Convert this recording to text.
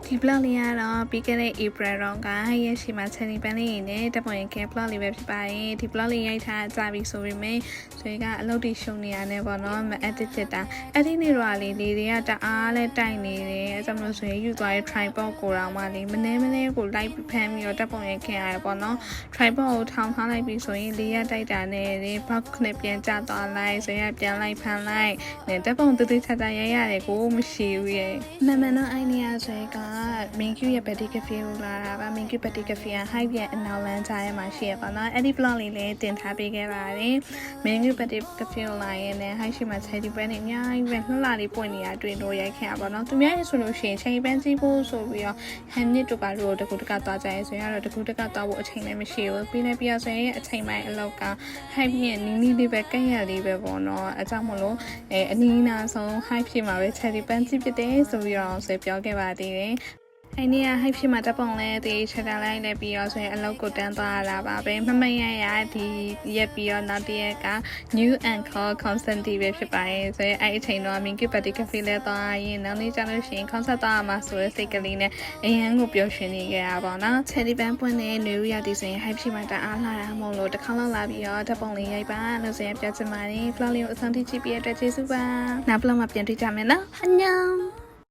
ဒီ blog လေးကတော့ပြီးခဲ့တဲ့ April တော့ကရဲ့ရှိမှာ Cherry Pan လေးနဲ့တပ်ပုံရင်ခဲ blog လေးပဲဖြစ်ပါတယ်ဒီ blog လေးရိုက်ထားကြပြီဆိုပေမဲ့ဆွေကအလုပ်တွေရှုံနေရတယ်ပေါ့နော်မ edit ဖြစ်တာ edit နေတော့လေတွေကတအားလဲတိုက်နေတယ်အဲကြောင့်မလို့ဆွေယူသွားတဲ့ tripod ကိုတော့မှလေမနေကိုလိုက်ဖမ်းပြီးတော့တပ်ပုံရင်ခဲရတယ်ပေါ့နော် tripod ကိုထောင်ထားလိုက်ပြီးဆိုရင်လေးရတိုက်တာနဲ့လေ box နဲ့ပြန်ကျသွားလိုက်ဆွေကပြန်လိုက်ဖမ်းလိုက်နဲ့တပ်ပုံတူတူချာချာရိုက်ရတယ်ကိုမရှိဘူးရဲ့မှန်တော့အိုင်နီယာဆွေကMinkရဲ့ Betty Cafe ကိုလာတာပါ Mink Betty Cafe က Hype ရဲ့အနောက်လမ်းကြားထဲမှာရှိရပါတော့အဲ့ဒီ blog လေးလည်းတင်ထားပေးခဲ့ပါတယ် Mink Betty Cafe ကိုလာရင်လည်း Hype ရှိမှာ Cherry Pan နဲ့အများကြီးပဲလှလာလေးပွင့်နေတာတွေ့လို့ရိုက်ခဲ့ရပါတော့သူများရေးဆိုလို့ရှိရင် Cherry Pan စီးဖို့ဆိုပြီးတော့ Hamnet တို့ပါလို့တကူတကသွားကြရဲဆိုရင်တော့တကူတကသွားဖို့အချိန်လည်းမရှိဘူးပြီးလည်းပြဆိုရင်အချိန်ပိုင်းအလောက်က Hype ရဲ့နီးနီးလေးပဲကန့်ရလေးပဲပေါ့နော်အကြောင်းမလို့အနီးနာဆုံး Hype ဖြစ်မှာပဲ Cherry Pan စီးဖြစ်တယ်ဆိုပြီးတော့ဆွေပြောခဲ့ပါသေးတယ်အဲ့ဒီက hype ဖြစ်မှာတပုံလဲတေးချက်တာလိုက်လဲပြီးတော့ဆိုရင်အလောက်ကိုတန်းသွားလာပါပဲမမရဒီရက်ပြီးတော့နောက်တစ်ရက်က new and call constant ပဲဖြစ်ပါတယ်ဆိုရင်အဲ့အချိန်တော့ Mink Betty Cafe လဲသွားရင်နောက်နေ့ကျလို့ရှိရင် concert သွားမှာဆိုတဲ့စိတ်ကလေးနဲ့အရန်ကိုပျော်ရွှင်နေကြတာပေါ့နော် Cherry Pan ပွင့်တဲ့နေရတီဆိုရင် hype ဖြစ်မှာတအားလာတာမဟုတ်လို့တစ်ခါလောက်လာပြီးတော့တပုံလေးရိုက်ပါလို့ဆိုရင်ပြောချင်ပါတယ် vlog လေးကိုအဆုံးထိကြည့်ပြီးတဲ့အတွက်ကျေးဇူးပါနောက် vlog မှာပြန်တွေ့ကြမယ်နော်အညော